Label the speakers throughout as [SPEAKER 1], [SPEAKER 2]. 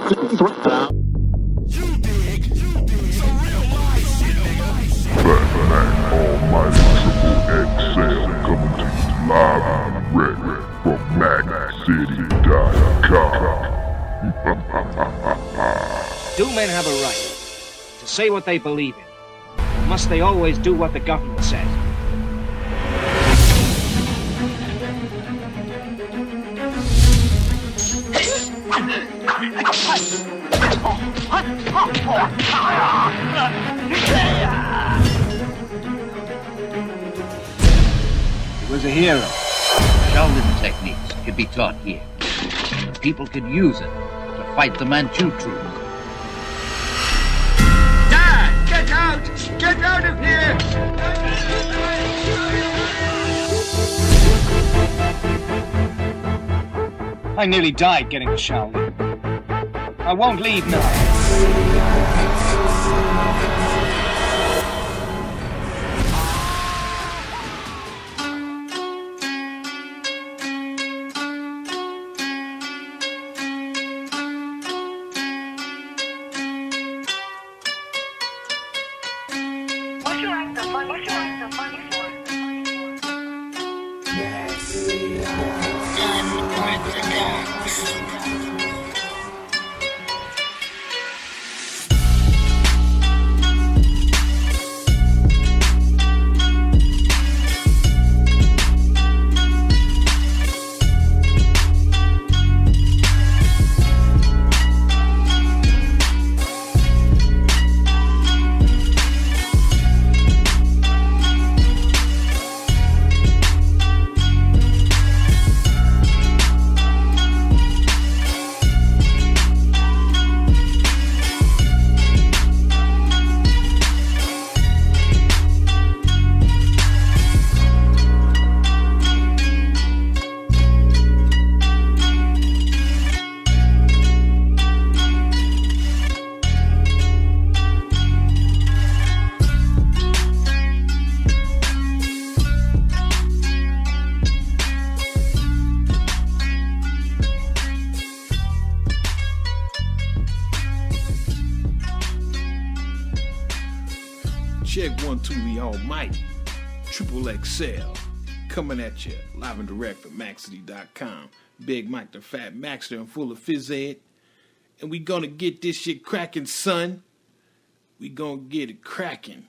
[SPEAKER 1] Almighty Triple XL coming to you live and direct from MacCity.com.
[SPEAKER 2] Do men have a right to say what they believe in? Must they always do what the government says?
[SPEAKER 3] He was a hero. Shaolin techniques could be taught here. People could use it to fight the Manchu troops.
[SPEAKER 4] Dad, get out! Get out of here!
[SPEAKER 2] I nearly died getting to Shaolin. I won't leave now.
[SPEAKER 5] What you like the money for?
[SPEAKER 6] Check 1, 2, the almighty Triple XL coming at you live and direct from MacCity.com. Big Mike the Fat Maxter and full of phys ed. And we gonna get this shit cracking, son. We gonna get it cracking.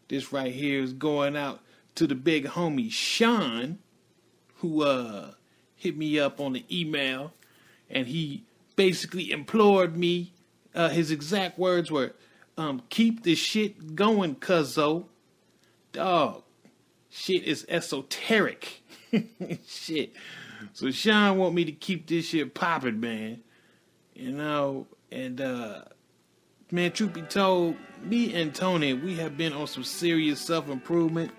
[SPEAKER 6] This right here is going out to the big homie Sean, who hit me up on the email, and he basically implored me. His exact words were, keep this shit going, cuzzo. Dog, shit is esoteric. Shit. So Sean want me to keep this shit popping, man. You know, and man, truth be told, me and Tony, we have been on some serious self-improvement.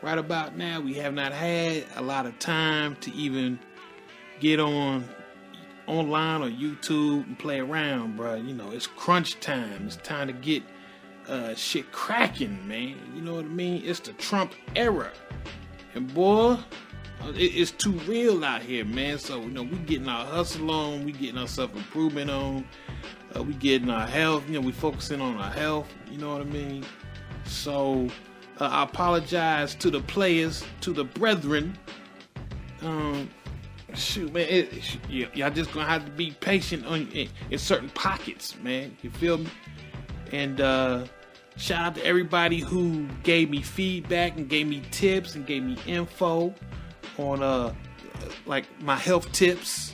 [SPEAKER 6] Right about now, we have not had a lot of time to even get online or YouTube and play around, bro. You know, it's crunch time. It's time to get shit cracking, man. You know what I mean? It's the Trump era. And boy, it's too real out here, man. So, you know, we getting our hustle on. We getting our self-improvement on. We getting our health. You know, we focusing on our health. You know what I mean? So, I apologize to the players, to the brethren. Shoot, man, y'all just gonna have to be patient in certain pockets, man. You feel me? And shout out to everybody who gave me feedback and gave me tips and gave me info on like my health tips,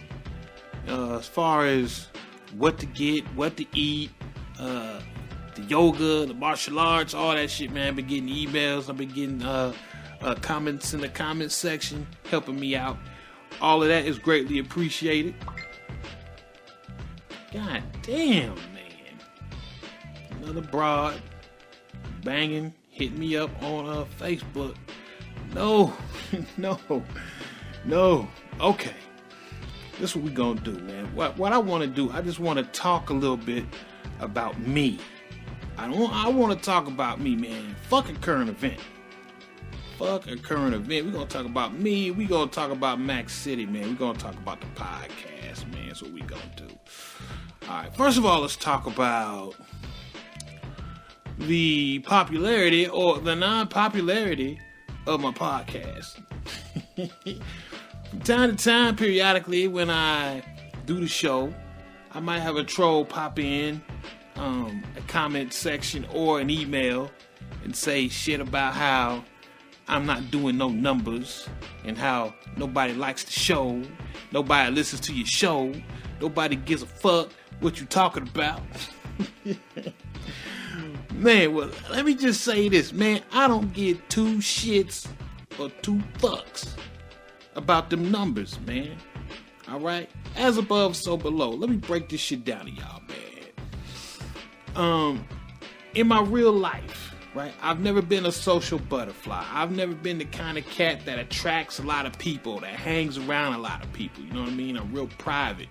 [SPEAKER 6] as far as what to get, what to eat, the yoga, the martial arts, all that shit, man. I've been getting emails, I've been getting comments in the comment section helping me out. All of that is greatly appreciated. God damn, man. Another broad banging, hit me up on Facebook. No. Okay. This is what we gonna do, man. What I want to do, I just want to talk a little bit about me. I want to talk about me, man. Fuck a current event. Fuck a current event. We're going to talk about me. We're going to talk about Mac City, man. We're going to talk about the podcast, man. That's what we're going to do. Alright, first of all, let's talk about the popularity or the non-popularity of my podcast. From time to time, periodically, when I do the show, I might have a troll pop in a comment section or an email and say shit about how I'm not doing no numbers and how nobody likes the show, nobody listens to your show, nobody gives a fuck what you talking about. Man, well, let me just say this, man. I don't give two shits or two fucks about them numbers, man. Alright? As above, so below. Let me break this shit down to y'all, man. In my real life, right, I've never been a social butterfly. I've never been the kind of cat that attracts a lot of people, that hangs around a lot of people. You know what I mean? I'm real private.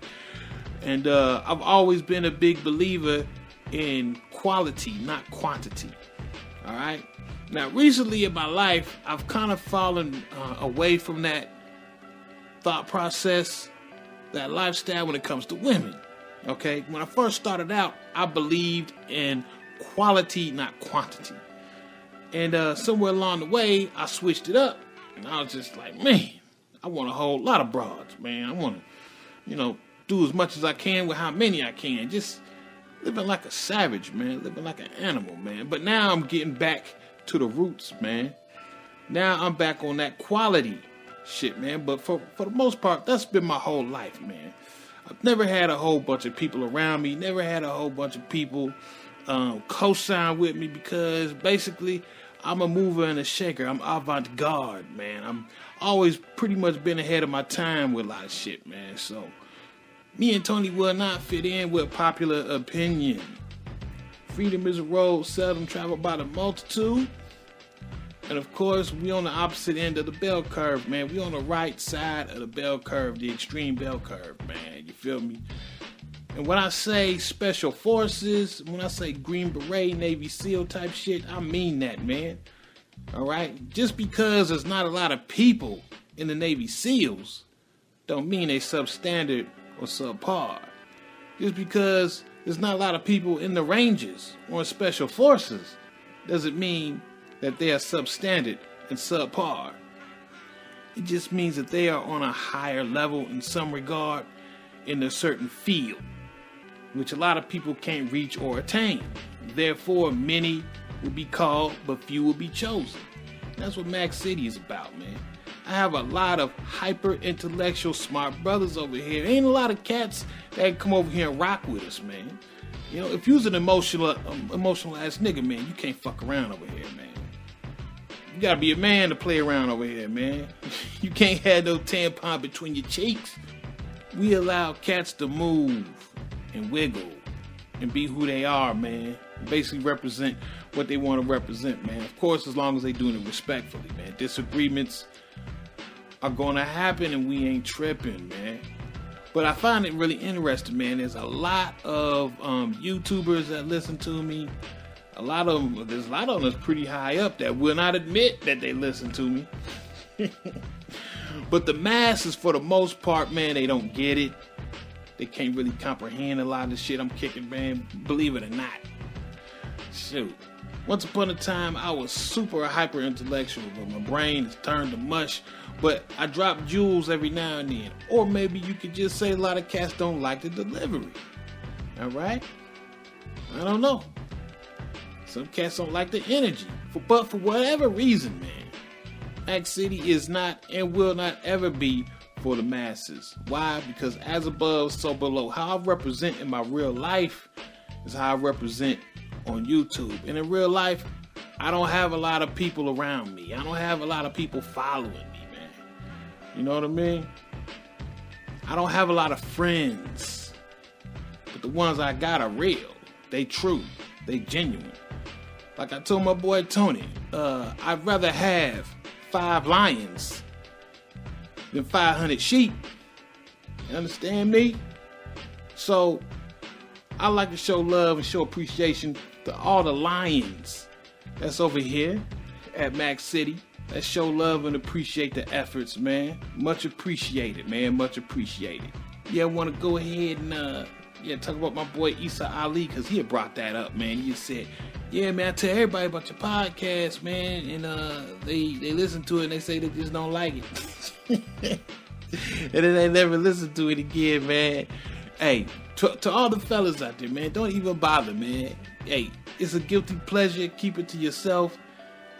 [SPEAKER 6] And I've always been a big believer in quality, not quantity. All right? Now, recently in my life, I've kind of fallen away from that thought process, that lifestyle when it comes to women. Okay? When I first started out, I believed in quality, not quantity. And somewhere along the way, I switched it up. And I was just like, man, I want a whole lot of broads, man. I want to, do as much as I can with how many I can. Just living like a savage, man. Living like an animal, man. But now I'm getting back to the roots, man. Now I'm back on that quality shit, man. But for the most part, that's been my whole life, man. I've never had a whole bunch of people around me. Never had a whole bunch of people co-sign with me because basically I'm a mover and a shaker. I'm avant-garde, man. I'm always pretty much been ahead of my time with a lot of shit, man. So me and Tony will not fit in with popular opinion. Freedom is a road seldom traveled by the multitude. And of course, we on the opposite end of the bell curve, man. We on the right side of the bell curve, the extreme bell curve, man. You feel me? And when I say special forces, when I say Green Beret, Navy SEAL type shit, I mean that, man. All right? Just because there's not a lot of people in the Navy SEALs don't mean they substandard or subpar. Just because there's not a lot of people in the Rangers or in special forces doesn't mean that they are substandard and subpar. It just means that they are on a higher level in some regard in a certain field, which a lot of people can't reach or attain. Therefore, many will be called, but few will be chosen. That's what Max City is about, man. I have a lot of hyper-intellectual, smart brothers over here. Ain't a lot of cats that come over here and rock with us, man. If you's an emotional ass nigga, man, you can't fuck around over here, man. You gotta be a man to play around over here, man. You can't have no tampon between your cheeks. We allow cats to move and wiggle and be who they are, man. Basically represent what they want to represent, man. Of course, as long as they doing it respectfully, man. Disagreements are gonna happen and we ain't tripping, man. But I find it really interesting, man. There's a lot of YouTubers that listen to me. There's a lot of them that's pretty high up that will not admit that they listen to me. But the masses, for the most part, man, they don't get it. They can't really comprehend a lot of the shit I'm kicking, man. Believe it or not. Shoot. Once upon a time, I was super hyper intellectual, but my brain is turned to mush. But I drop jewels every now and then. Or maybe you could just say a lot of cats don't like the delivery. Alright? I don't know. Some cats don't like the energy. But for whatever reason, man, Max City is not and will not ever be for the masses. Why? Because as above, so below. How I represent in my real life is how I represent on YouTube. And in real life, I don't have a lot of people around me. I don't have a lot of people following me, man. You know what I mean? I don't have a lot of friends. But the ones I got are real. They true. They genuine. Like I told my boy Tony, I'd rather have 5 lions than 500 sheep. You understand me? So I like to show love and show appreciation to all the lions that's over here at Max City. Let's show love and appreciate the efforts, man. Much appreciated, man. Much appreciated. Yeah, I want to go ahead and Yeah, talk about my boy Issa Ali, because he had brought that up, man. He just said, yeah, man, I tell everybody about your podcast, man, and they listen to it and they say they just don't like it. And then they never listen to it again, man. Hey, to all the fellas out there, man, don't even bother, man. Hey, it's a guilty pleasure. Keep it to yourself.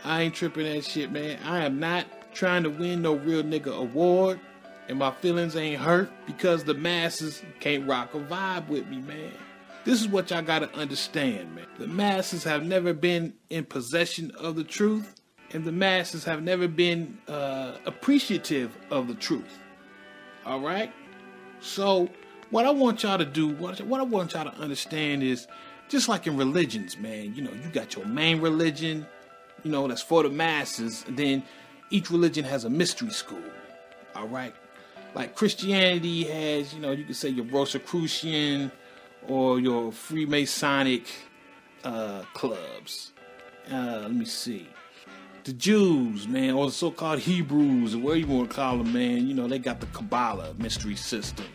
[SPEAKER 6] I ain't tripping that shit, man. I am not trying to win no real nigga award, and my feelings ain't hurt because the masses can't rock a vibe with me, man. This is what y'all gotta understand, man. The masses have never been in possession of the truth, and the masses have never been appreciative of the truth. All right? So, what I want y'all to do, what I want y'all to understand is, just like in religions, man, you know, you got your main religion, you know, that's for the masses, and then each religion has a mystery school. All right? Like Christianity has, you know, you could say your Rosicrucian or your Freemasonic clubs. Let me see. The Jews, man, or the so-called Hebrews, or whatever you want to call them, man, you know, they got the Kabbalah mystery system.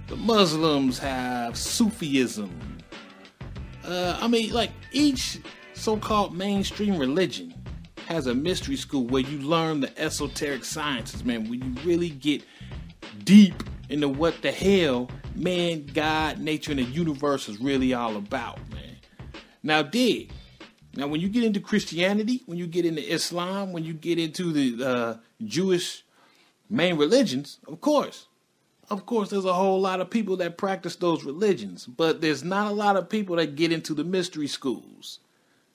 [SPEAKER 6] The Muslims have Sufism. I mean, like, each so-called mainstream religion has a mystery school where you learn the esoteric sciences, man, where you really get deep into what the hell man, God, nature, and the universe is really all about, man. Now, when you get into Christianity, when you get into Islam, when you get into the Jewish main religions, of course, there's a whole lot of people that practice those religions, but there's not a lot of people that get into the mystery schools.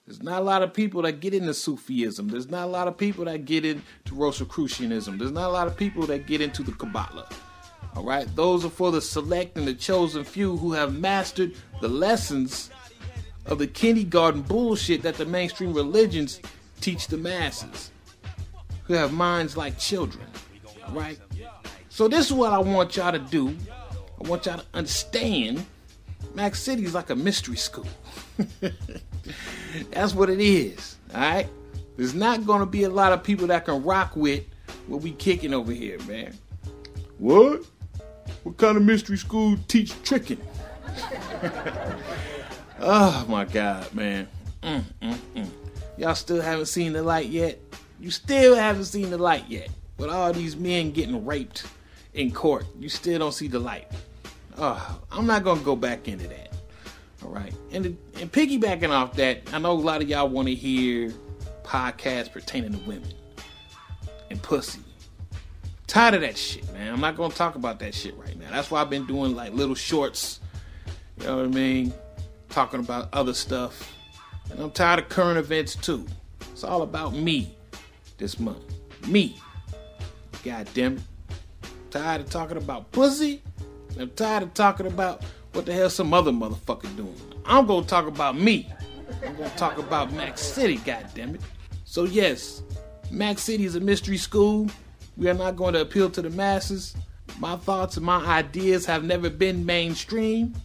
[SPEAKER 6] There's not a lot of people that get into Sufism. There's not a lot of people that get into Rosicrucianism. There's not a lot of people that get into the Kabbalah. All right? Those are for the select and the chosen few who have mastered the lessons of the kindergarten bullshit that the mainstream religions teach the masses, who have minds like children. All right? So this is what I want y'all to do. I want y'all to understand Mac City is like a mystery school. That's what it is. All right? There's not going to be a lot of people that can rock with what we kicking over here, man. What? What kind of mystery school teach tricking? Oh, my God, man. Y'all still haven't seen the light yet? You still haven't seen the light yet. With all these men getting raped in court, you still don't see the light. I'm not going to go back into that. All right. And piggybacking off that, I know a lot of y'all want to hear podcasts pertaining to women and pussy. Tired of that shit, man. I'm not going to talk about that shit right now. That's why I've been doing like little shorts. You know what I mean? Talking about other stuff. And I'm tired of current events too. It's all about me this month. Me. God damn it. Tired of talking about pussy. I'm tired of talking about what the hell some other motherfucker doing. I'm going to talk about me. I'm going to talk about Mac City, goddammit. So yes, Mac City is a mystery school. We are not going to appeal to the masses. My thoughts and my ideas have never been mainstream.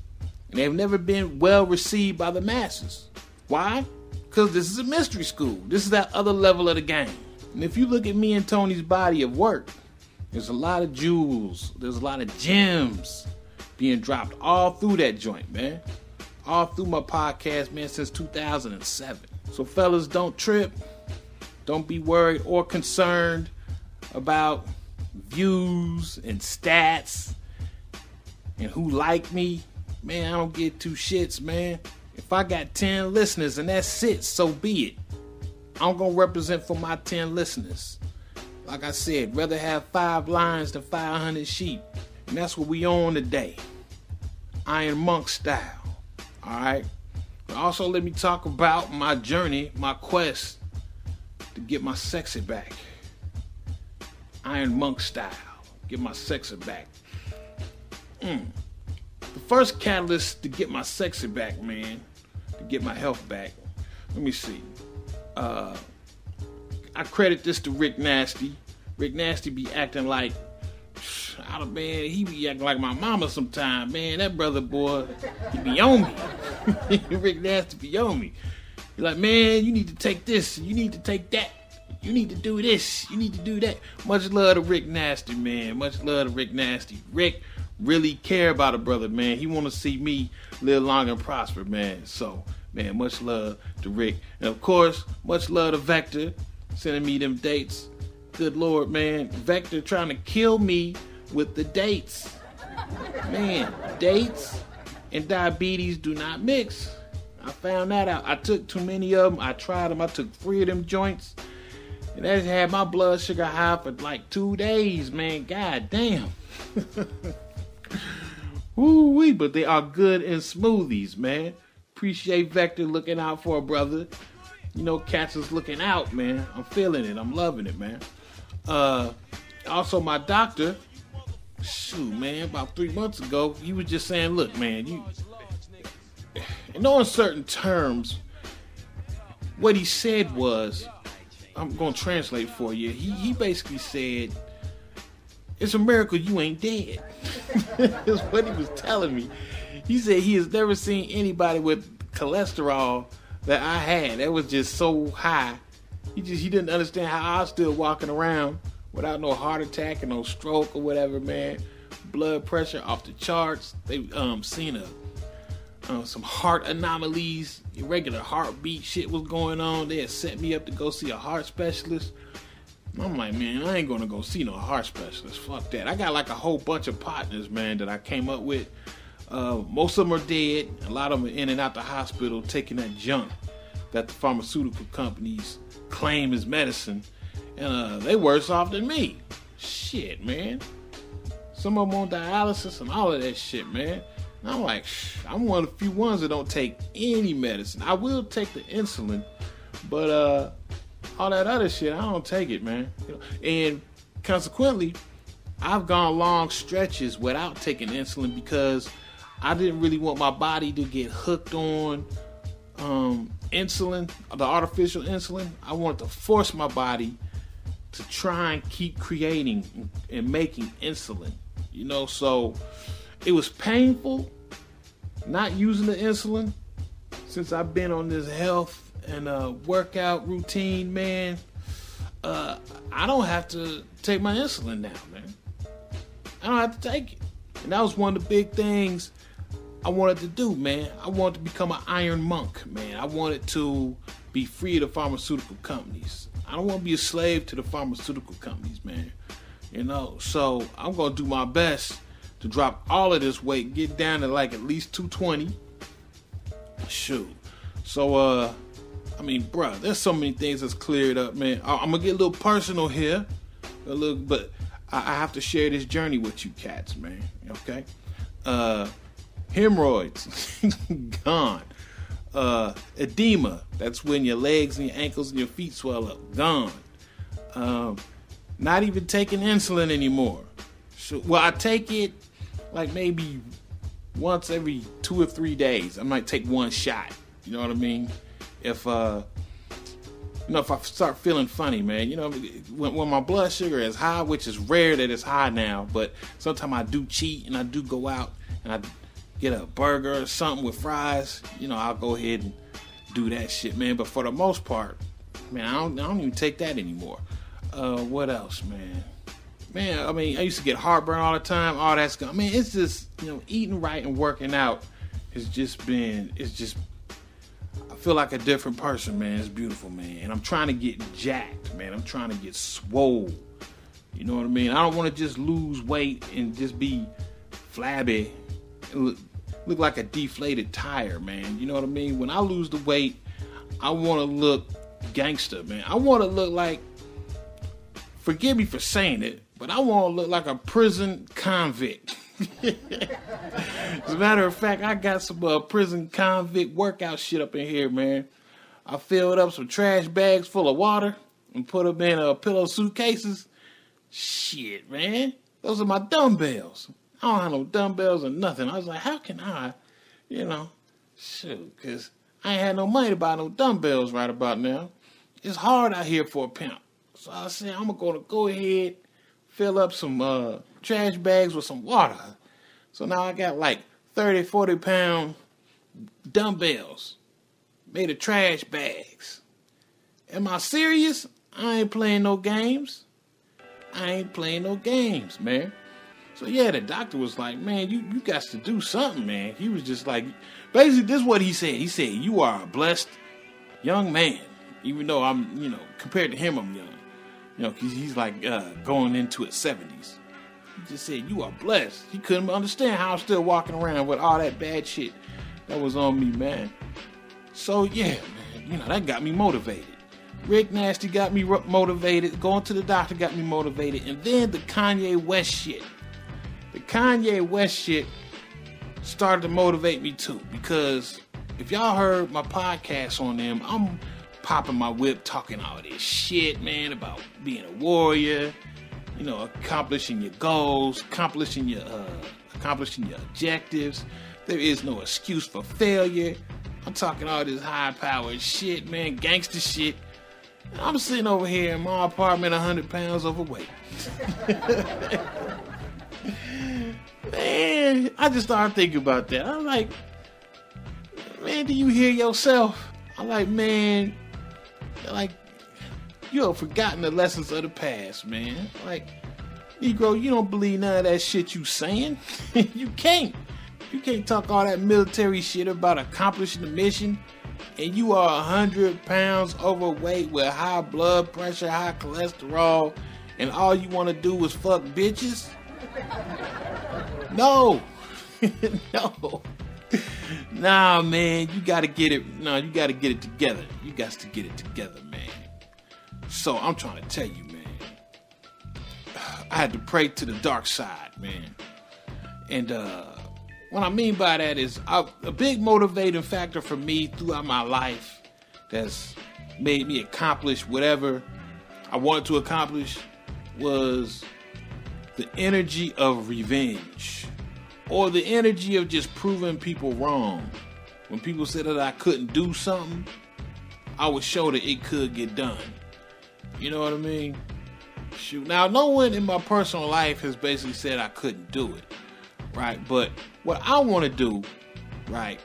[SPEAKER 6] And they've never been well received by the masses. Why? Because this is a mystery school. This is that other level of the game. And if you look at me and Tony's body of work, there's a lot of jewels. There's a lot of gems being dropped all through that joint, man. All through my podcast, man, since 2007. So fellas, don't trip. Don't be worried or concerned about views and stats and who like me. Man, I don't get two shits, man. If I got 10 listeners and that's it, so be it. I'm going to represent for my 10 listeners. Like I said, rather have 5 lions than 500 sheep. And that's what we on today. Iron Monk style. Alright? Also, let me talk about my journey, my quest to get my sexy back. Iron Monk style. Get my sexy back. The first catalyst to get my sexy back, man, to get my health back, let me see. I credit this to Rick Nasty. Rick Nasty be acting like, man, he be acting like my mama sometime, man. That brother, boy, he be on me. Rick Nasty be on me. He like, man, you need to take this, you need to take that, you need to do this, you need to do that. Much love to Rick Nasty, man. Much love to Rick Nasty. Rick really care about a brother, man. He want to see me live long and prosper, man. So, man, much love to Rick. And, of course, much love to Vector, sending me them dates. Good Lord, man. Vector trying to kill me with the dates. Man, dates and diabetes do not mix. I found that out. I took too many of them. I tried them. I took 3 of them joints. And that had my blood sugar high for like 2 days, man. God damn. Woo-wee, but they are good in smoothies, man. Appreciate Vector looking out for a brother. You know, cats is looking out, man. I'm feeling it. I'm loving it, man. Also, my doctor, shoot, man, about 3 months ago, he was just saying, look, man, you, in no uncertain terms, what he said was, I'm going to translate for you. He basically said, it's a miracle you ain't dead. That's what he was telling me. He said he has never seen anybody with cholesterol that I had. That was just so high. He didn't understand how I was still walking around without no heart attack and no stroke or whatever, man. Blood pressure off the charts. They seen some heart anomalies, irregular heartbeat shit was going on. They had set me up to go see a heart specialist. I'm like, man, I ain't gonna go see no heart specialist. Fuck that. I got like a whole bunch of partners, man, that I came up with. Most of them are dead. A lot of them are in and out the hospital taking that junk that the pharmaceutical companies claim is medicine. And they worse off than me. Shit, man. Some of them on dialysis and all of that shit, man. And I'm like, I'm one of the few ones that don't take any medicine. I will take the insulin, but all that other shit, I don't take it, man. You know, and consequently, I've gone long stretches without taking insulin because I didn't really want my body to get hooked on insulin, the artificial insulin. I wanted to force my body to try and keep creating and making insulin, you know. So it was painful not using the insulin since I've been on this health and workout routine, man. I don't have to take my insulin now, man. I don't have to take it. And that was one of the big things I wanted to do, man. I wanted to become an iron monk, man. I wanted to be free of the pharmaceutical companies. I don't want to be a slave to the pharmaceutical companies, man. You know, so I'm going to do my best to drop all of this weight, get down to like at least 220. Shoot. So, I mean, bruh, there's so many things that's cleared up, man. I'm going to get a little personal here, but I have to share this journey with you cats, man, okay? Hemorrhoids, gone. Edema, that's when your legs and your ankles and your feet swell up, gone. Not even taking insulin anymore. So, well, I take it like maybe once every 2 or 3 days. I might take one shot, you know what I mean? If I start feeling funny, man, you know, when my blood sugar is high, which is rare that it's high now, but sometimes I do cheat and I do go out and I get a burger or something with fries, you know, I'll go ahead and do that shit, man. But for the most part, man, I don't even take that anymore. What else, man? Man, I mean, I used to get heartburn all the time. All that's gone. I mean, it's just, you know, eating right and working out I feel like a different person, man. It's beautiful, man. And I'm trying to get jacked, man. I'm trying to get swole. You know what I mean? I don't want to just lose weight and just be flabby. Look like a deflated tire, man. You know what I mean? When I lose the weight, I want to look gangster, man. I want to look like, forgive me for saying it, but I want to look like a prison convict. As a matter of fact, I got some prison convict workout shit up in here, man. I filled up some trash bags full of water and put them in pillow suitcases. Shit, man. Those are my dumbbells. I don't have no dumbbells or nothing. I was like, how can I, you know, shoot, because I ain't had no money to buy no dumbbells right about now. It's hard out here for a pimp. So I said, I'm going to go ahead, fill up some trash bags with some water. So now I got like 30, 40 pound dumbbells made of trash bags. Am I serious? I ain't playing no games. I ain't playing no games, man. So yeah, the doctor was like, man, you got to do something, man. He was just like, basically, this is what he said. He said, you are a blessed young man. Even though I'm, compared to him, I'm young. Because he's like going into his 70s. He just said, you are blessed. He couldn't understand how I'm still walking around with all that bad shit that was on me, man. So yeah, man, that got me motivated. Rick Nasty got me motivated. Going to the doctor got me motivated. And then the Kanye West shit. The Kanye West shit started to motivate me too. Because if y'all heard my podcast on them, I'm popping my whip talking all this shit, man, about being a warrior, accomplishing your goals, accomplishing your objectives. There is no excuse for failure. I'm talking all this high-powered shit, man, gangster shit. I'm sitting over here in my apartment 100 pounds overweight. Man, I just started thinking about that. I'm like, man, do you hear yourself? I'm like, man, you have forgotten the lessons of the past, man. Like, Negro, you don't believe none of that shit you saying. You can't. You can't talk all that military shit about accomplishing the mission, and you are 100 pounds overweight with high blood pressure, high cholesterol, and all you want to do is fuck bitches? No. No. Nah, man, you gotta get it. No, you gotta get it together. You got to get it together, man. So I'm trying to tell you, man. I had to pray to the dark side, man. And what I mean by that is a big motivating factor for me throughout my life that's made me accomplish whatever I wanted to accomplish was the energy of revenge, or the energy of just proving people wrong. When people said that I couldn't do something, I would show that it could get done. You know what I mean? Shoot. Now, no one in my personal life has basically said I couldn't do it, right? But what I want to do, right,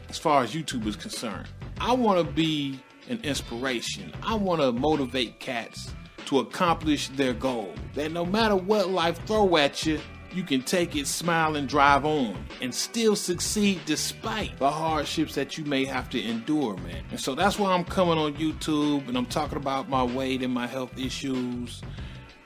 [SPEAKER 6] as far as YouTube is concerned, I want to be an inspiration. I want to motivate cats to accomplish their goal. That no matter what life throw at you, you can take it, smile, and drive on, and still succeed despite the hardships that you may have to endure, man. And so that's why I'm coming on YouTube, and I'm talking about my weight and my health issues,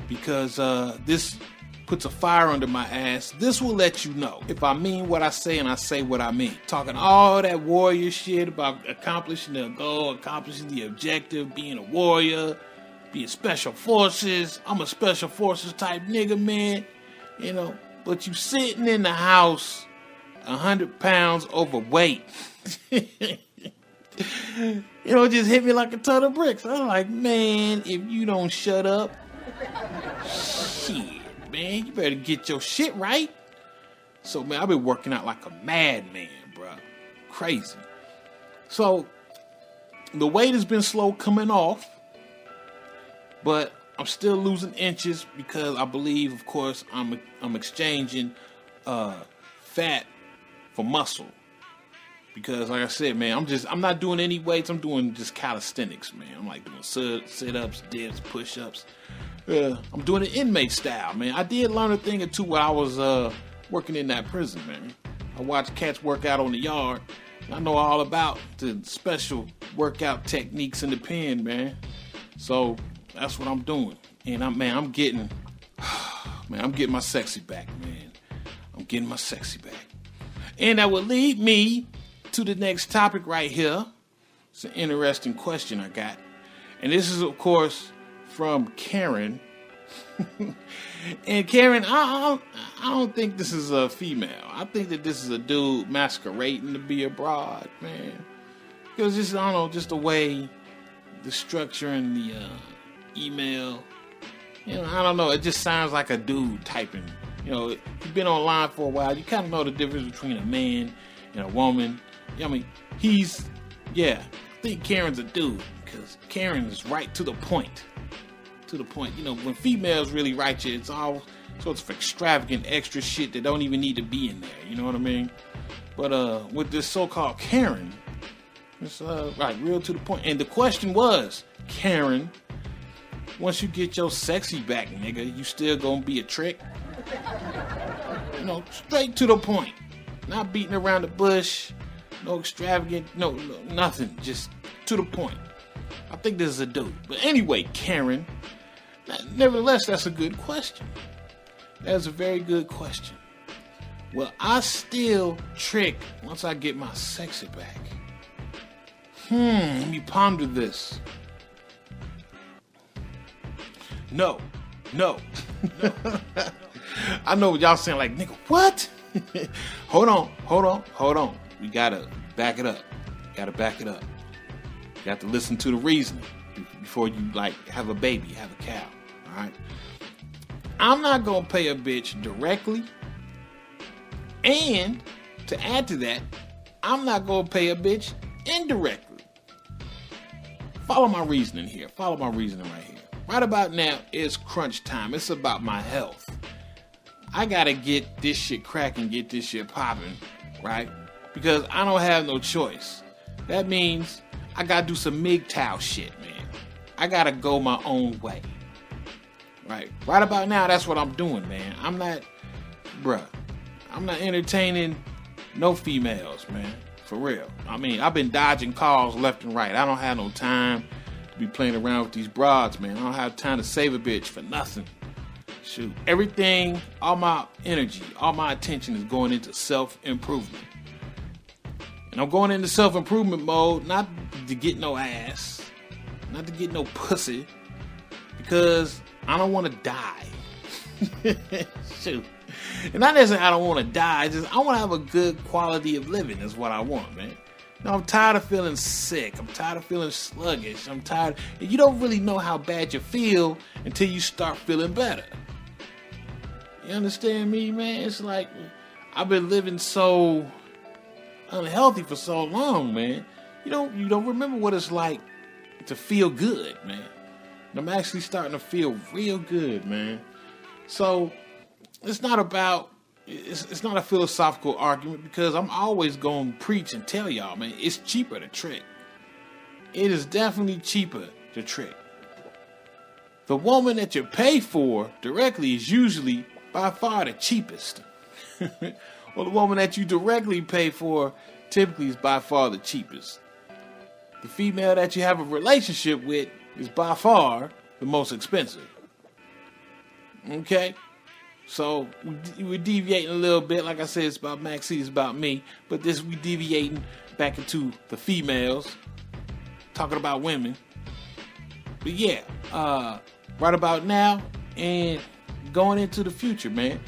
[SPEAKER 6] because this puts a fire under my ass. This will let you know if I mean what I say and I say what I mean. Talking all that warrior shit about accomplishing the goal, accomplishing the objective, being a warrior, being special forces. I'm a special forces type nigga, man. But you sitting in the house 100 pounds overweight. Just hit me like a ton of bricks. I'm like, man, if you don't shut up, shit, man, you better get your shit right. So, man, I've been working out like a madman, bro. Crazy. So, the weight has been slow coming off, but I'm still losing inches because I believe, of course, I'm exchanging fat for muscle. Because, like I said, man, I'm not doing any weights. I'm doing just calisthenics, man. I'm like doing sit-ups, dips, push-ups. I'm doing it inmate style, man. I did learn a thing or two while I was working in that prison, man. I watched cats work out on the yard. I know all about the special workout techniques in the pen, man. So that's what I'm doing. And I'm getting my sexy back, man. I'm getting my sexy back. And that will lead me to the next topic right here. It's an interesting question I got. And this is, of course, from Karen. And Karen, I don't think this is a female. I think that this is a dude masquerading to be a broad, man. Because just, I don't know, just the way the structure and the email, I don't know, it just sounds like a dude typing. If you've been online for a while, you kind of know the difference between a man and a woman. I think Karen's a dude, because Karen is right to the point. When females really write you, it's all sorts of extravagant extra shit that don't even need to be in there, you know what I mean? But with this so-called Karen, it's real to the point. And the question was, Karen, once you get your sexy back, nigga, you still gonna be a trick? straight to the point. Not beating around the bush, no extravagant, no, nothing. Just to the point. I think this is a dude. But anyway, Karen, nevertheless, that's a good question. That's a very good question. Well, I still trick once I get my sexy back. Let me ponder this. No. I know what y'all saying, like, nigga, what? Hold on. We gotta back it up. You got to listen to the reasoning before you, like, have a baby, have a cow. All right? I'm not gonna pay a bitch directly. And to add to that, I'm not gonna pay a bitch indirectly. Follow my reasoning here. Follow my reasoning right here. Right about now, it's crunch time. It's about my health. I gotta get this shit cracking, get this shit popping, right? Because I don't have no choice. That means I gotta do some MGTOW shit, man. I gotta go my own way. Right about now, that's what I'm doing, man. I'm not entertaining no females, man. For real. I mean, I've been dodging calls left and right. I don't have no time to be playing around with these broads, man. I don't have time to save a bitch for nothing. Shoot. Everything, all my energy, all my attention is going into self-improvement. And I'm going into self-improvement mode, not to get no ass, not to get no pussy, because I don't want to die. Shoot. And not necessarily I don't want to die, just I want to have a good quality of living is what I want, man. Now, I'm tired of feeling sick. I'm tired of feeling sluggish. I'm tired. And you don't really know how bad you feel until you start feeling better. You understand me, man? It's like I've been living so unhealthy for so long, man. You don't remember what it's like to feel good, man. And I'm actually starting to feel real good, man. So it's not a philosophical argument, because I'm always going to preach and tell y'all, man, it's cheaper to trick. It is definitely cheaper to trick. The woman that you pay for directly is usually by far the cheapest. Well, the woman that you directly pay for typically is by far the cheapest. The female that you have a relationship with is by far the most expensive. Okay? So we're deviating a little bit. Like I said, it's about Maxie, it's about me. But we deviating back into the females, talking about women. But yeah, right about now and going into the future, man.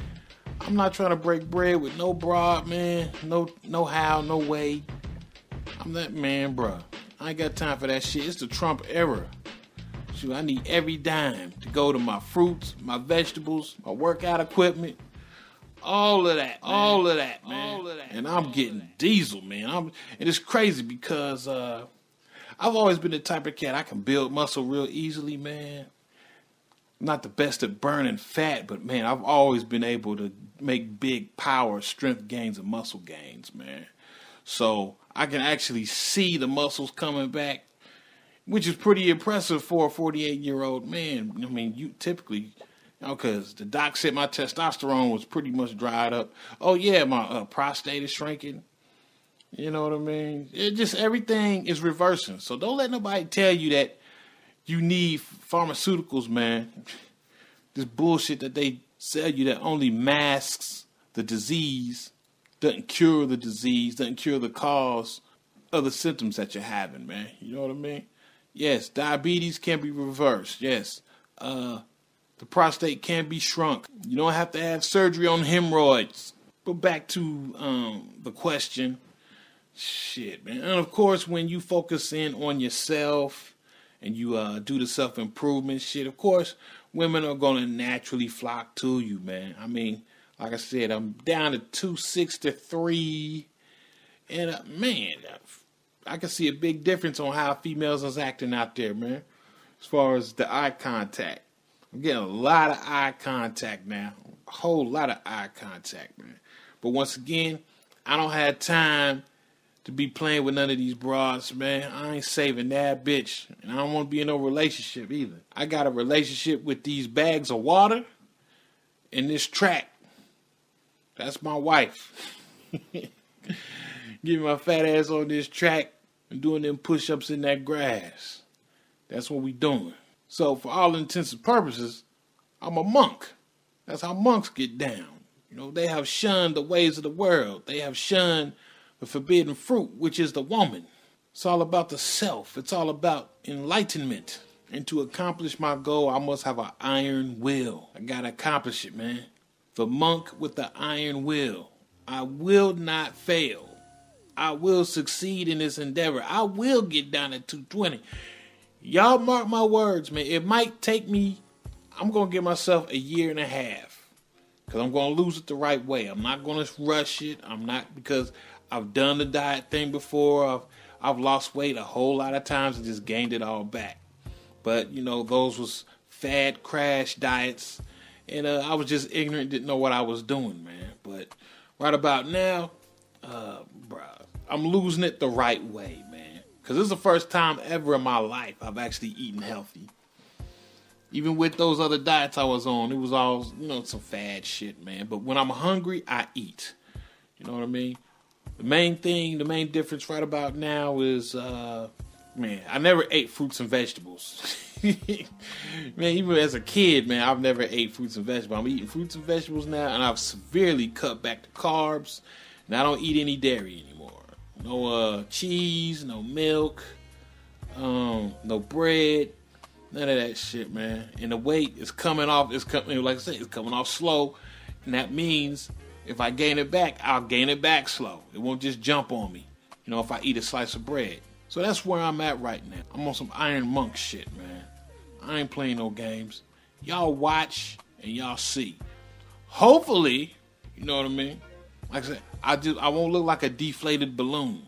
[SPEAKER 6] I'm not trying to break bread with no broad, man. No how, no way. I'm that man, bruh. I ain't got time for that shit. It's the Trump era. Shoot, I need every dime to go to my fruits, my vegetables, my workout equipment, all of that, man. And I'm getting diesel, man. And it's crazy because I've always been the type of cat I can build muscle real easily, man. I'm not the best at burning fat, but man, I've always been able to make big power, strength gains, and muscle gains, man. So I can actually see the muscles coming back, which is pretty impressive for a 48-year-old man. I mean, you typically, because the doc said my testosterone was pretty much dried up. Oh, yeah, my prostate is shrinking. You know what I mean? Everything is reversing. So don't let nobody tell you that you need pharmaceuticals, man. This bullshit that they sell you that only masks the disease, doesn't cure the disease, doesn't cure the cause of the symptoms that you're having, man. You know what I mean? Yes, diabetes can be reversed. Yes, the prostate can be shrunk. You don't have to have surgery on hemorrhoids. But back to the question. Shit, man. And of course, when you focus in on yourself and you do the self-improvement shit, of course, women are going to naturally flock to you, man. I mean, like I said, I'm down to 263. And, man, I can see a big difference on how females is acting out there, man. As far as the eye contact. I'm getting a lot of eye contact now. A whole lot of eye contact, man. But once again, I don't have time to be playing with none of these broads, man. I ain't saving that bitch. And I don't want to be in no relationship either. I got a relationship with these bags of water and this track. That's my wife. Getting my fat ass on this track and doing them push-ups in that grass. That's what we doing. So for all intents and purposes, I'm a monk. That's how monks get down. You know, they have shunned the ways of the world. They have shunned the forbidden fruit, which is the woman. It's all about the self. It's all about enlightenment. And to accomplish my goal, I must have an iron will. I gotta accomplish it, man. The monk with the iron will. I will not fail. I will succeed in this endeavor. I will get down at 220. Y'all mark my words, man. It might take me, I'm going to give myself 1.5 years. Because I'm going to lose it the right way. I'm not going to rush it. I'm not, because I've done the diet thing before. I've lost weight a whole lot of times and just gained it all back. But, you know, those was fad crash diets. And I was just ignorant, didn't know what I was doing, man. But right about now, I'm losing it the right way, man. Because this is the first time ever in my life I've actually eaten healthy. Even with those other diets I was on, it was all, you know, some fad shit, man. But when I'm hungry, I eat. You know what I mean? The main difference right about now is, man, I never ate fruits and vegetables. Man, even as a kid, man, I've never ate fruits and vegetables. I'm eating fruits and vegetables now, and I've severely cut back the carbs, and I don't eat any dairy anymore. No cheese, no milk, no bread, none of that shit, man. And the weight is coming off. Like I said, it's coming off slow, and that means if I gain it back, I'll gain it back slow. It won't just jump on me, you know, if I eat a slice of bread. So that's where I'm at right now. I'm on some Iron Monk shit, man. I ain't playing no games. Y'all watch and y'all see. Hopefully, you know what I mean? Like I said, I won't look like a deflated balloon.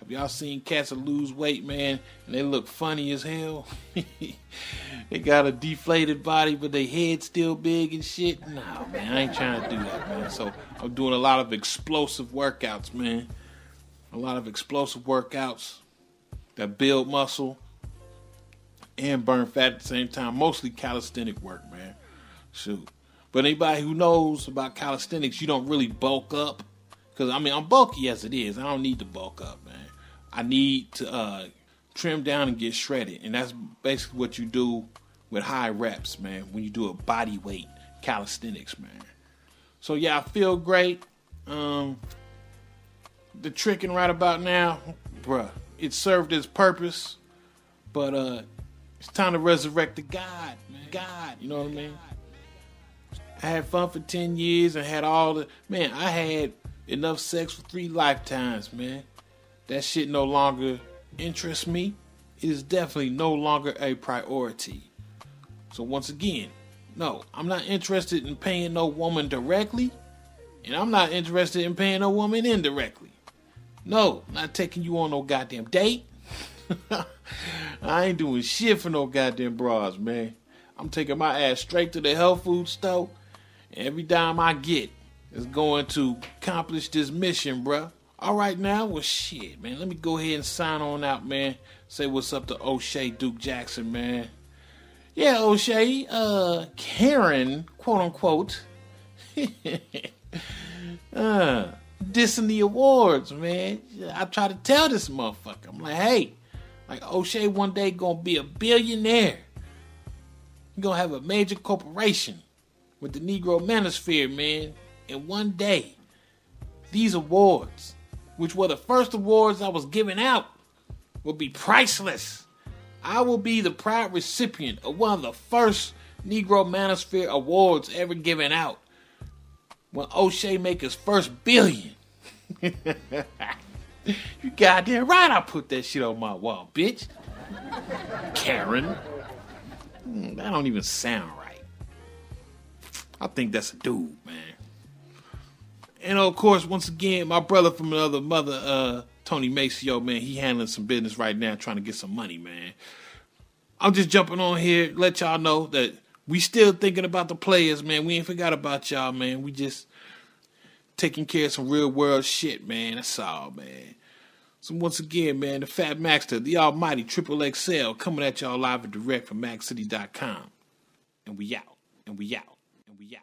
[SPEAKER 6] Have y'all seen cats that lose weight, man, and they look funny as hell? They got a deflated body, but their head still big and shit? Nah, man, I ain't trying to do that, man. So I'm doing a lot of explosive workouts, man. A lot of explosive workouts that build muscle and burn fat at the same time. Mostly calisthenic work, man. Shoot. But anybody who knows about calisthenics, you don't really bulk up. Because, I mean, I'm bulky as it is. I don't need to bulk up, man. I need to trim down and get shredded. And that's basically what you do with high reps, man, when you do a body weight calisthenics, man. So, yeah, I feel great. The tricking right about now, bruh, it served its purpose. But it's time to resurrect the God, man. God, you know what I mean? I had fun for 10 years and had all the... Man, I had enough sex for 3 lifetimes, man. That shit no longer interests me. It is definitely no longer a priority. So once again, no, I'm not interested in paying no woman directly. And I'm not interested in paying no woman indirectly. No, not taking you on no goddamn date. I ain't doing shit for no goddamn bras, man. I'm taking my ass straight to the health food store. And every dime I get is going to accomplish this mission, bruh. All right now, well, shit, man. Let me go ahead and sign on out, man. Say what's up to O'Shea Duke Jackson, man. Yeah, O'Shea, Karen, quote unquote, dissing the awards, man. I try to tell this motherfucker. I'm like, hey, like O'Shea one day gonna be a billionaire. You're gonna have a major corporation with the Negro Manosphere, man. And one day, these awards, which were the first awards I was giving out, will be priceless. I will be the proud recipient of one of the first Negro Manosphere awards ever given out. When O'Shea make his first billion. You goddamn right I put that shit on my wall, bitch. Karen. That don't even sound right. I think that's a dude, man. And of course, once again, my brother from another mother, Tony Maceo, man, he handling some business right now, trying to get some money, man. I'm just jumping on here, let y'all know that we still thinking about the players, man. We ain't forgot about y'all, man. We just taking care of some real world shit, man. That's all, man. So once again, man, the Fat Maxter, the almighty Triple XL, coming at y'all live and direct from MaxCity.com. And we out, and we out, and we out.